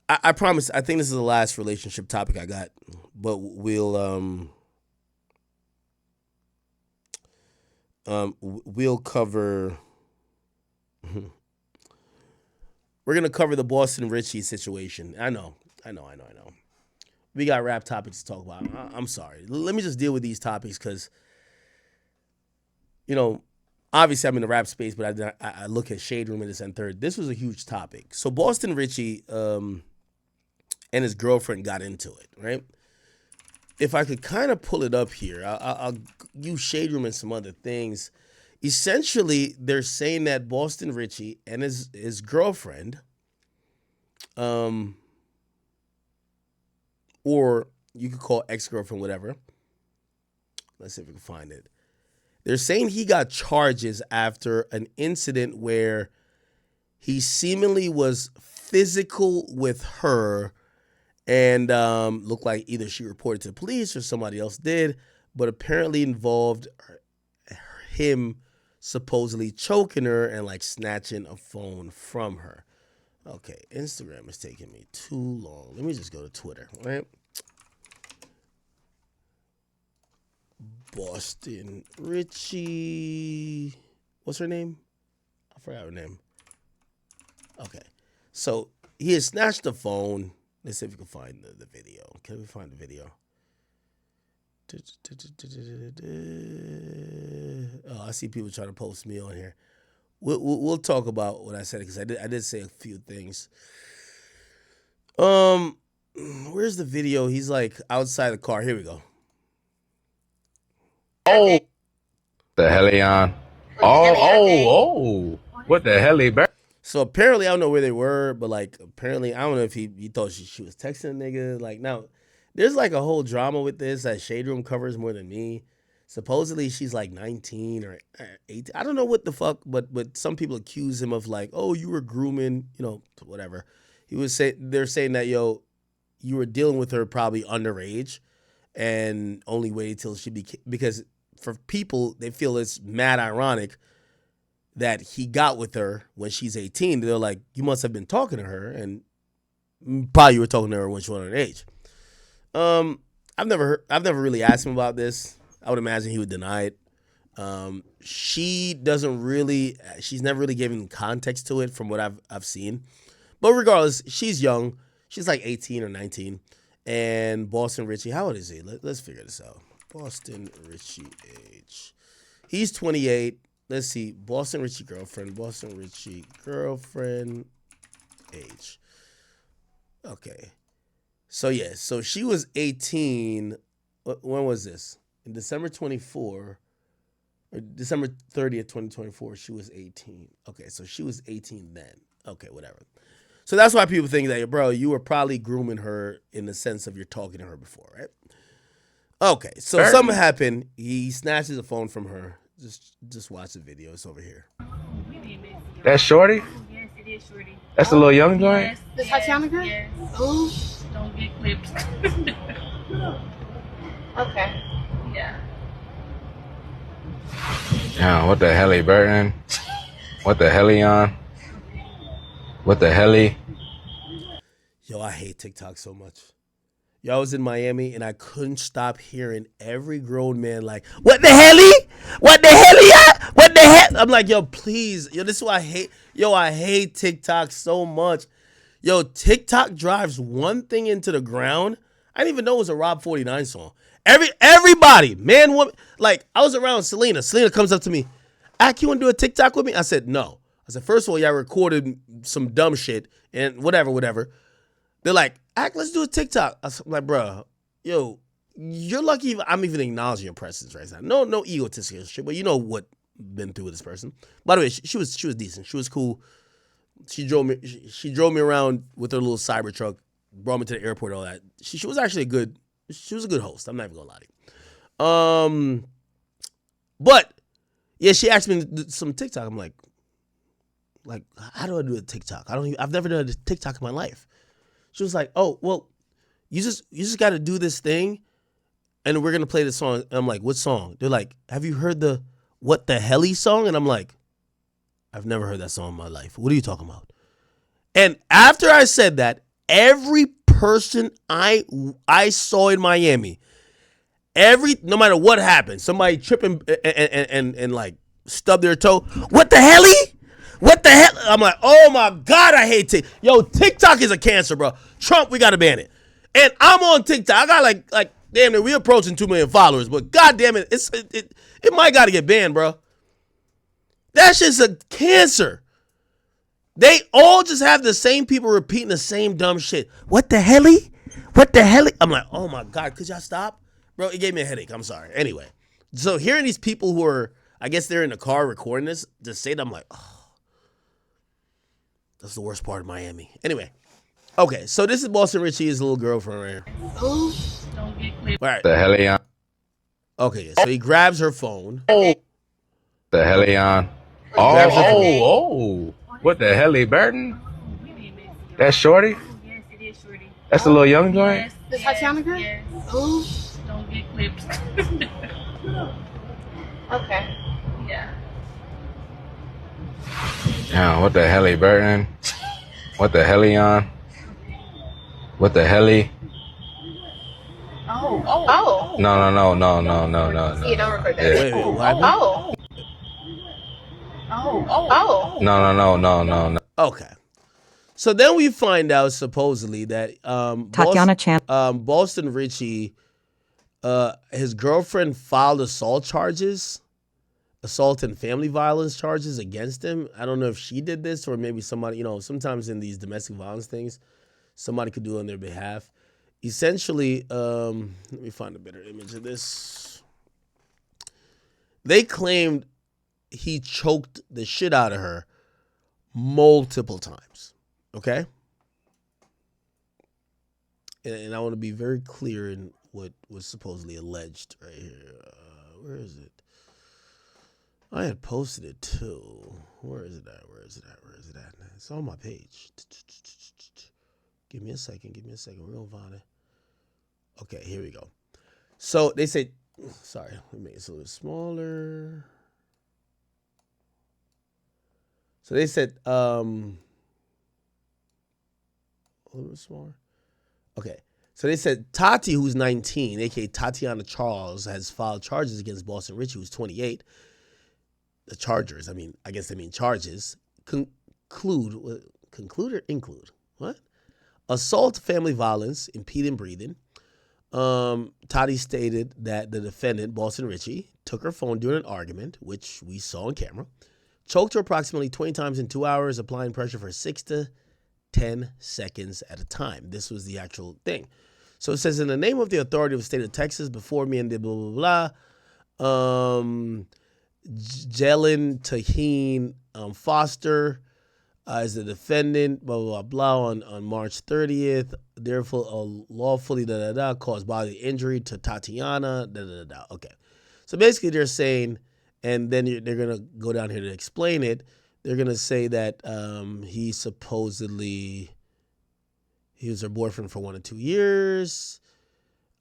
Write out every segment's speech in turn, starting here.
I promise. I think this is the last relationship topic I got, but we'll cover. We're gonna cover the Boston Richey situation. I know. We got rap topics to talk about. I'm sorry. Let me just deal with these topics because, obviously I'm in the rap space, but I look at Shade Room and this and third. This was a huge topic. So Boston Richey and his girlfriend got into it, right? If I could kind of pull it up here, I'll use Shade Room and some other things. Essentially, they're saying that Boston Richey and his girlfriend, or you could call ex-girlfriend, whatever. Let's see if we can find it. They're saying he got charges after an incident where he seemingly was physical with her and looked like either she reported to the police or somebody else did, but apparently involved him supposedly choking her and like snatching a phone from her. Okay, Instagram is taking me too long. Let me just go to Twitter, right? Boston Richey. What's her name? I forgot her name. Okay. So he had snatched the phone. Let's see if we can find the video. Can we find the video? Oh, I see people trying to post me on here. We'll talk about what I said because I did say a few things. Where's the video? He's like outside the car. Here we go. Oh, the hell he on? Oh, what the hell he burn? So apparently, I don't know where they were, but like apparently, I don't know if he thought she was texting a nigga. Like now, there's like a whole drama with this that Shade Room covers more than me. Supposedly she's like 19 or 18. I don't know what the fuck, but some people accuse him of like, oh, you were grooming, whatever. They're saying that you were dealing with her probably underage, and only waited till she because for people they feel it's mad ironic that he got with her when she's 18. They're like, you must have been talking to her, and probably you were talking to her when she was underage. I've never really asked him about this. I would imagine he would deny it. She's never really given context to it from what I've seen. But regardless, she's young. She's like 18 or 19. And Boston Richey, how old is he? Let's figure this out. Boston Richey age. He's 28. Let's see. Boston Richey girlfriend age. Okay. So yeah, so she was 18. When was this? In December 24, or December 30th, 2024, she was 18. Okay, so she was 18 then. Okay, whatever. So that's why people think that, bro, you were probably grooming her in the sense of you're talking to her before, right? Okay, so something happened. He snatches a phone from her. Just watch the video. It's over here. That's Shorty? Yes, it is Shorty. That's the little young joint? Yes, The Tatiana girl? yes. Ooh. Don't get clipped. Okay. Yeah. Yeah, what the hell he burning? What the hell he on? What the hell he? Yo, I hate TikTok so much. Yo, I was in Miami and I couldn't stop hearing every grown man like, what the hell he? What the hell he at? What the hell? I'm like, yo, please. Yo, this is what I hate. Yo, I hate TikTok so much. Yo, TikTok drives one thing into the ground. I didn't even know it was a Rob 49 song. Everybody, man, woman, like I was around Selena. Selena comes up to me, Ak, you want to do a TikTok with me? I said, no. I said, first of all, y'all recorded some dumb shit and whatever. They're like, Ak, let's do a TikTok. I'm like, bro, yo, you're lucky I'm even acknowledging your presence right now. No egotistical shit, but you know what been through with this person. By the way, she was decent. She was cool. She drove me around with her little cyber truck, brought me to the airport, all that. She was actually a good host. I'm not even gonna lie to you. But yeah, she asked me to do some TikTok. I'm like, how do I do a TikTok? I've never done a TikTok in my life. She was like, oh, well, you just got to do this thing, and we're gonna play the song. And I'm like, what song? They're like, have you heard the What the Helly song? And I'm like, I've never heard that song in my life. What are you talking about? And after I said that, every person I saw in Miami, no matter what happened, somebody tripping and like stub their toe. What the hell? What the hell? I'm like, oh my God, I hate TikTok. Yo, TikTok is a cancer, bro. Trump, we gotta ban it. And I'm on TikTok. I got like damn it, we approaching 2 million followers, but God damn it, it might gotta get banned, bro. That's just a cancer. They all just have the same people repeating the same dumb shit. What the hell? What the hell? I'm like, oh my God, could y'all stop? Bro, it gave me a headache. I'm sorry. Anyway, so hearing these people who are, I guess they're in the car recording this, just say that, I'm like, oh, that's the worst part of Miami. Anyway, okay, so this is Boston Richey, his little girlfriend right here. Don't get clipped. All right. The hell he on? Okay, so he grabs her phone. The hell he on? Oh. What the hell he Burton? That's Shorty? Yes, it is shorty. That's the little young joint? Yes. The Tatiana girl? Yes. Ooh. Don't get clipped. Okay. Yeah. Yeah, what the hell he Burton? What the hell he on? What the hell he? Oh. No. Yeah, don't record that. Wait, what happened? Oh. No. Okay. So then we find out supposedly that Tatiana Chan. Boston Richey, his girlfriend filed assault and family violence charges against him. I don't know if she did this or maybe somebody, sometimes in these domestic violence things, somebody could do it on their behalf. Essentially, let me find a better image of this. They claimed he choked the shit out of her multiple times. Okay? And I want to be very clear in what was supposedly alleged right here. Where is it? I had posted it too. Where is it at? It's on my page. Give me a second. We're going to find it. Okay, here we go. So they said, sorry, let me make this a little smaller. So they said, a little bit smaller. Okay. So they said Tati, who's 19, aka Tatiana Charles, has filed charges against Boston Richey, who's 28. The charges, I guess they mean charges, include what? Assault, family violence, impeding breathing. Tati stated that the defendant, Boston Richey, took her phone during an argument, which we saw on camera, choked her approximately 20 times in 2 hours, applying pressure for 6 to 10 seconds at a time. This was the actual thing. So it says, in the name of the authority of the state of Texas, before me and the blah, blah, blah, Jalen Taheen Foster is the defendant, blah, blah, blah, on March 30th, therefore lawfully, caused bodily injury to Tatiana, Okay. So basically they're saying, and then they're going to go down here to explain it, they're going to say that he was her boyfriend for 1 to 2 years.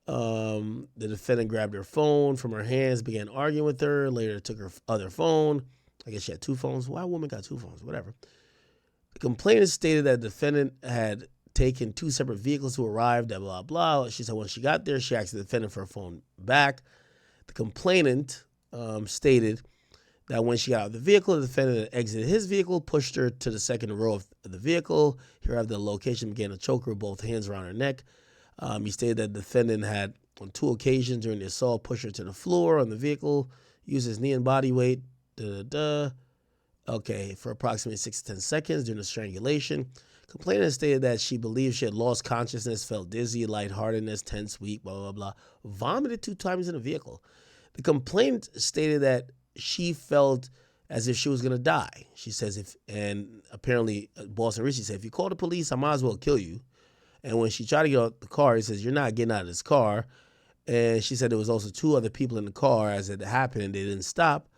The defendant grabbed her phone from her hands, began arguing with her, later took her other phone. I guess she had 2 phones. Why a woman got 2 phones? Whatever. The complainant stated that the defendant had taken 2 separate vehicles to arrive, blah, blah. She said when she got there, she asked the defendant for her phone back. The complainant stated that when she got out of the vehicle, the defendant exited his vehicle, pushed her to the second row of the vehicle. He arrived at the location, began to choke her with both hands around her neck. He stated that the defendant had, on 2 occasions during the assault, pushed her to the floor on the vehicle, used his knee and body weight, Okay, for approximately 6 to 10 seconds during the strangulation. Complainant stated that she believed she had lost consciousness, felt dizzy, lightheartedness, tense, weak, blah, blah, blah. Vomited 2 times in the vehicle. The complainant stated that she felt as if she was going to die. She says, and apparently Boston Richey said, if you call the police, I might as well kill you. And when she tried to get out the car, he says, you're not getting out of this car. And she said there was also 2 other people in the car as it happened, and they didn't stop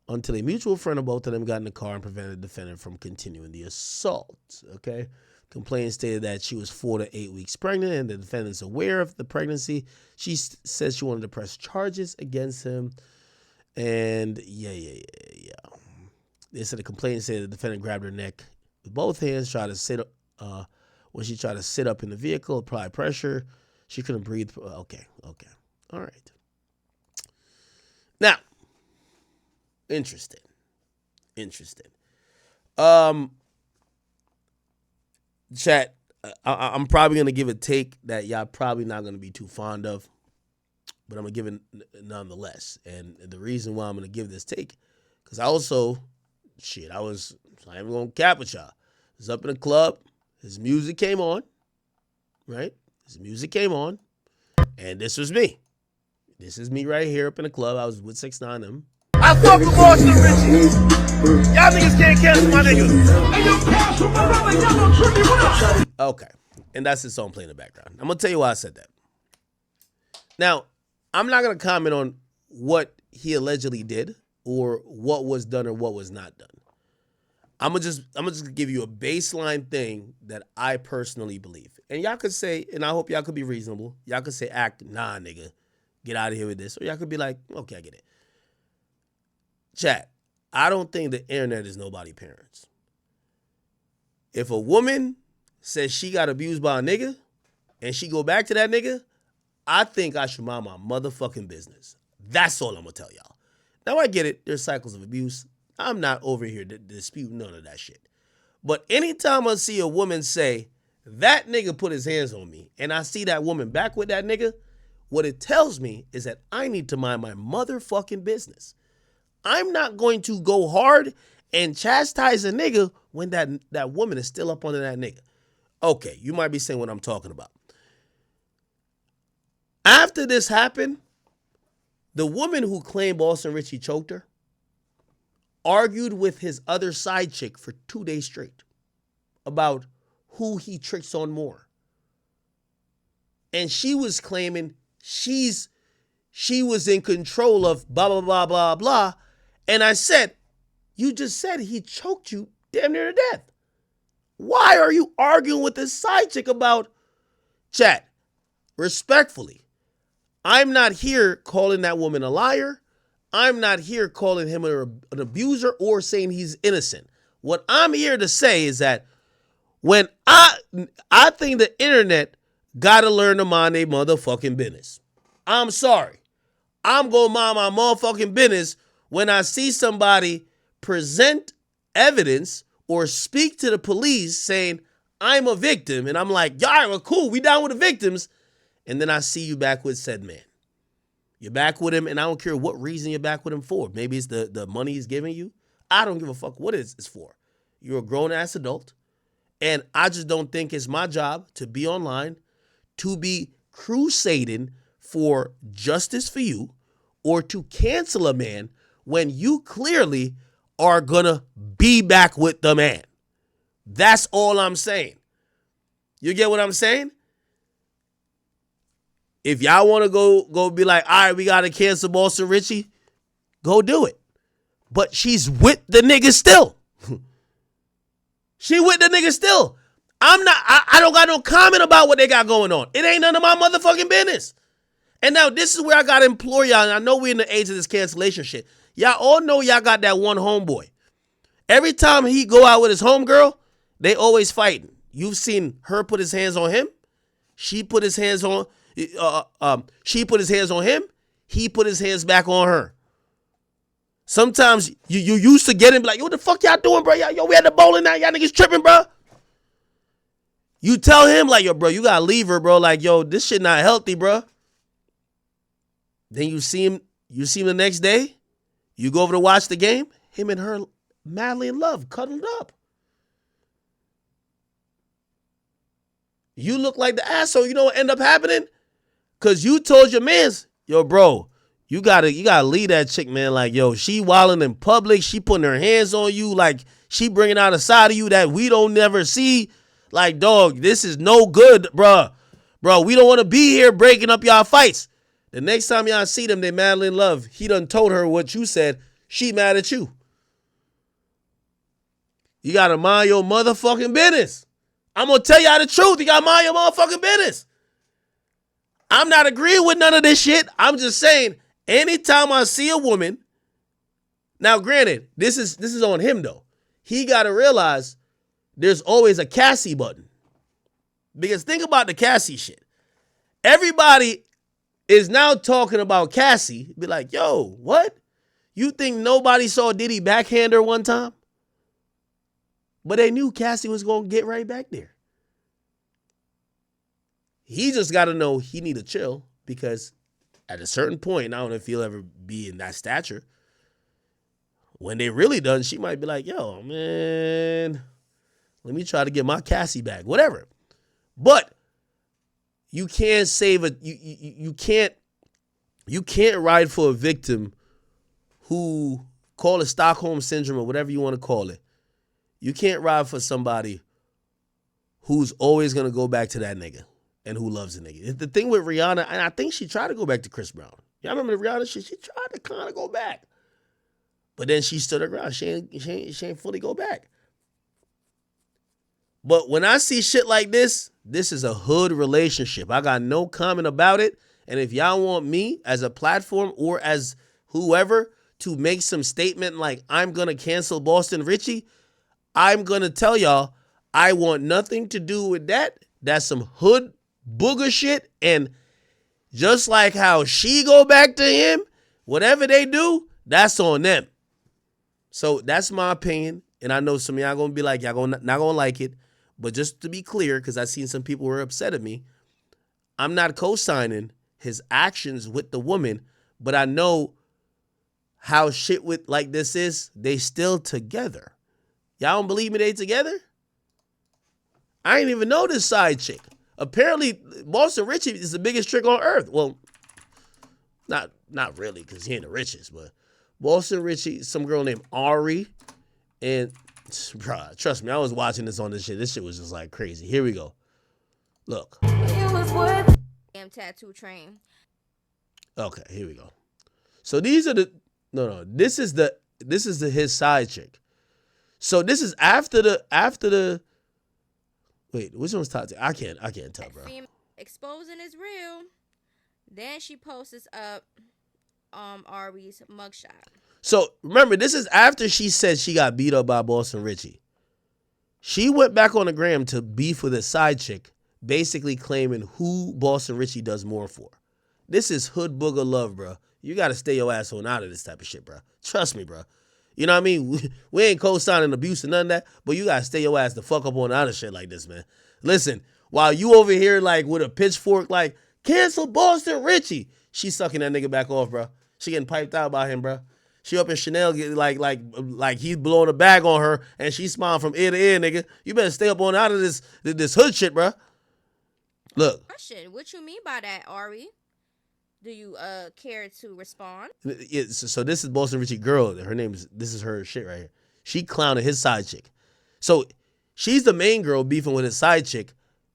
until a mutual friend of both of them got in the car and prevented the defendant from continuing the assault. Okay? Complainant stated that she was 4 to 8 weeks pregnant, and the defendant's aware of the pregnancy. She says she wanted to press charges against him. And yeah. They said the complainant said the defendant grabbed her neck with both hands, tried to sit when she tried to sit up in the vehicle, apply pressure. She couldn't breathe. Okay. All right. Now, interesting. Chat, I'm probably going to give a take that y'all probably not going to be too fond of, but I'm going to give it nonetheless. And the reason why I'm going to give this take, because I was not even going to cap with y'all. I was up in a club. His music came on, right? And this was me. This is me right here up in the club. I was with 6ix9ine them. I fuck with Boston Richey. Y'all niggas can't cancel my nigga. Okay. And that's his song playing in the background. I'm going to tell you why I said that. Now, I'm not going to comment on what he allegedly did or what was done or what was not done. I'm gonna just give you a baseline thing that I personally believe. And y'all could say, and I hope y'all could be reasonable. Y'all could say, nah, nigga, get out of here with this. Or y'all could be like, okay, I get it. Chat, I don't think the internet is nobody's parents. If a woman says she got abused by a nigga and she go back to that nigga, I think I should mind my motherfucking business. That's all I'm gonna tell y'all. Now I get it, there's cycles of abuse. I'm not over here to dispute none of that shit. But anytime I see a woman say, that nigga put his hands on me, and I see that woman back with that nigga, what it tells me is that I need to mind my motherfucking business. I'm not going to go hard and chastise a nigga when that woman is still up under that nigga. Okay, you might be saying what I'm talking about. After this happened, the woman who claimed Boston Richey choked her argued with his other side chick for 2 days straight about who he tricks on more. And she was claiming she was in control of blah, blah, blah, blah, blah. And I said, you just said he choked you damn near to death. Why are you arguing with this side chick about chat? Respectfully, I'm not here calling that woman a liar. I'm not here calling him an abuser or saying he's innocent. What I'm here to say is that when I think the internet gotta learn to mind their motherfucking business. I'm sorry. I'm gonna mind my motherfucking business when I see somebody present evidence or speak to the police saying, I'm a victim. And I'm like, y'all, well, cool, we down with the victims. And then I see you back with said man. You're back with him, and I don't care what reason you're back with him for. Maybe it's the money he's giving you. I don't give a fuck what it's for. You're a grown-ass adult, and I just don't think it's my job to be online, to be crusading for justice for you, or to cancel a man when you clearly are going to be back with the man. That's all I'm saying. You get what I'm saying? If y'all want to go be like, all right, we got to cancel Boston Richey, go do it. But she's with the nigga still. She with the nigga still. I don't got no comment about what they got going on. It ain't none of my motherfucking business. And now this is where I got to implore y'all, and I know we're in the age of this cancellation shit. Y'all all know y'all got that one homeboy. Every time he go out with his homegirl, they always fighting. You've seen her put his hands on him. She put his hands on she put his hands on him. He put his hands back on her. Sometimes you used to get him like, yo, what the fuck y'all doing, bro? Yo, we had the bowling now. Y'all niggas tripping, bro. You tell him like, yo, bro, you gotta leave her, bro. Like, yo, this shit not healthy, bro. Then you see him the next day. You go over to watch the game. Him and her madly in love, cuddled up. You look like the asshole. You know what end up happening? Because you told your mans, yo, bro, you gotta leave that chick, man. Like, yo, she wilding in public. She putting her hands on you. Like, she bringing out a side of you that we don't never see. Like, dog, this is no good, bro. Bro, we don't want to be here breaking up y'all fights. The next time y'all see them, they madly in love. He done told her what you said. She mad at you. You got to mind your motherfucking business. I'm going to tell y'all the truth. You got to mind your motherfucking business. I'm not agreeing with none of this shit. I'm just saying, anytime I see a woman, Now, granted, this is on him though. He got to realize there's always a Cassie button. Because think about the Cassie shit. Everybody is now talking about Cassie. Be like, yo, what? You think nobody saw Diddy backhand her one time? But they knew Cassie was going to get right back there. He just got to know he need to chill because at a certain point, I don't know if he'll ever be in that stature. When they really done, she might be like, yo, man, let me try to get my Cassie back, whatever. But you can't save a you can't ride for a victim who, call it Stockholm syndrome or whatever you want to call it. You can't ride for somebody who's always gonna go back to that nigga and who loves the nigga. The thing with Rihanna, and I think she tried to go back to Chris Brown. Y'all remember the Rihanna shit? She tried to kind of go back, but then she stood her ground. She ain't fully go back. But when I see shit like this is a hood relationship. I got no comment about it. And if y'all want me as a platform or as whoever to make some statement like I'm going to cancel Boston Richey, I'm going to tell y'all I want nothing to do with that. That's some hood booger shit. And just like how she go back to him, whatever they do, that's on them. So that's my opinion. And I know some of y'all going to be like, y'all not going to like it. But just to be clear, because I've seen some people who were upset at me, I'm not co-signing his actions with the woman, but I know how shit with like this is, they still together. Y'all don't believe me they together? I ain't even know this side chick. Apparently, Boston Richey is the biggest trick on earth. Well, not really, because he ain't the richest, but Boston Richey, some girl named Ari, and bruh, trust me, I was watching this on this shit. This shit was just like crazy. Here we go. Look. It was what? Damn tattoo train. Okay, here we go. So these are the this is his side chick. So this is after the wait, which one's top 10? I can't tell, bro. Exposing is real. Then she posts up Ari's mugshot. So remember, this is after she said she got beat up by Boston Richey. She went back on the gram to beef with a side chick, basically claiming who Boston Richey does more for. This is hood booger love, bro. You got to stay your ass on out of this type of shit, bro. Trust me, bro. You know what I mean? We ain't co-signing abuse and none of that, but you got to stay your ass the fuck up on out of shit like this, man. Listen, while you over here like with a pitchfork like, cancel Boston Richey, she sucking that nigga back off, bro. She getting piped out by him, bro. She up in Chanel, like he's blowing a bag on her, and she smiling from ear to ear, nigga. You better stay up on out of this hood shit, bro. Look. Question: what you mean by that, Ari? Do you care to respond? Yeah, so this is Boston Richey girl. This is her shit right here. She clowning his side chick. So she's the main girl beefing with his side chick,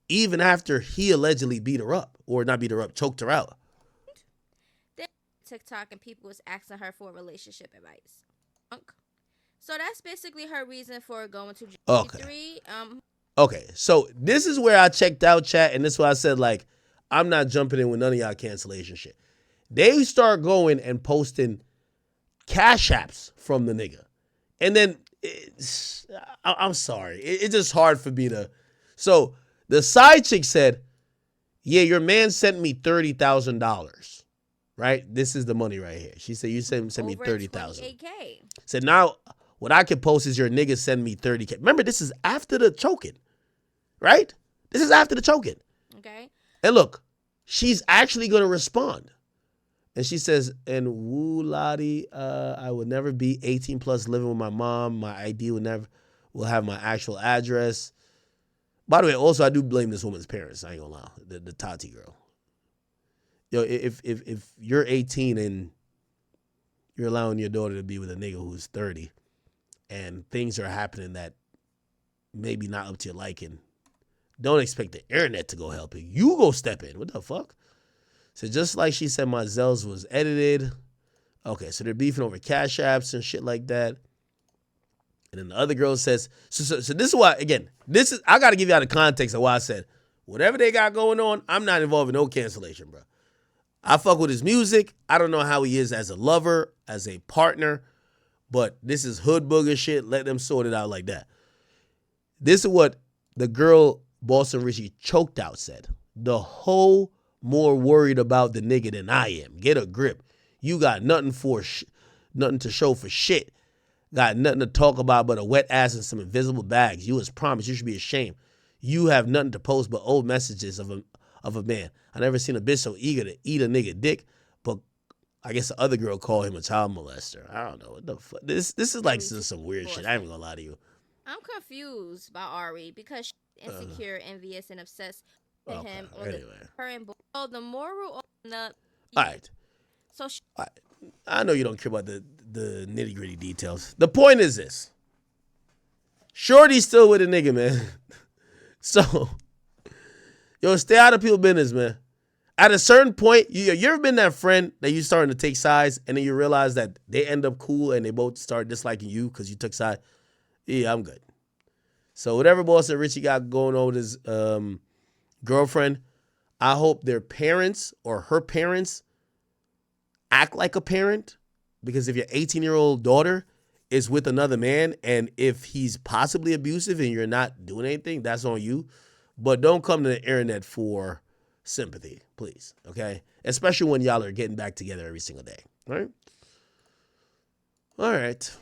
even after he allegedly beat her up, or not beat her up, choked her out. TikTok and people was asking her for relationship advice. So that's basically her reason for going to G3. Okay, so this is where I checked out, chat, and this is why I said, like, I'm not jumping in with none of y'all cancellation shit. They start going and posting cash apps from the nigga. And then, I'm sorry, it's just hard for me to. So the side chick said, yeah, your man sent me $30,000. Right? This is the money right here. She said, you sent me $30,000. Said, now what I can post is your nigga send me $30K. Remember, this is after the choking. Right? This is after the choking. Okay. And look, she's actually going to respond. And she says, and woo lottie, I would never be 18 plus living with my mom. My ID will have my actual address. By the way, also, I do blame this woman's parents. I ain't gonna lie. The Tati girl. Yo, if you're 18 and you're allowing your daughter to be with a nigga who's 30 and things are happening that maybe not up to your liking, don't expect the internet to go help you. You go step in. What the fuck? So just like she said, my Zelles was edited. Okay, so they're beefing over cash apps and shit like that. And then the other girl says, so this is why, again, I got to give you all the context of why I said, whatever they got going on, I'm not involved in no cancellation, bro. I fuck with his music. I don't know how he is as a lover, as a partner, But this is hood booger shit. Let them sort it out like that. This is what the girl Boston Richey choked out said. The hoe more worried about the nigga than I am. Get a grip. You got nothing to show for shit. Got nothing to talk about but a wet ass and some invisible bags. You was promised. You should be ashamed. You have nothing to post but old messages of a man. I never seen a bitch so eager to eat a nigga dick, but I guess the other girl called him a child molester. I don't know what the fuck. This is like some weird shit. I ain't gonna lie to you. I'm confused by Ari because she's insecure, envious, and obsessed with him. Her and the moral open up. All right. So all right. I know you don't care about the nitty gritty details. The point is this: Shorty's still with a nigga, man. So, yo, stay out of people's business, man. At a certain point, you ever been that friend that you starting to take sides, and then you realize that they end up cool and they both start disliking you because you took side? Yeah, I'm good. So whatever Boston Richey got going on with his girlfriend, I hope their parents or her parents act like a parent, because if your 18-year-old daughter is with another man and if he's possibly abusive and you're not doing anything, that's on you. But don't come to the internet for sympathy, please, okay? Especially when y'all are getting back together every single day, all right? All right.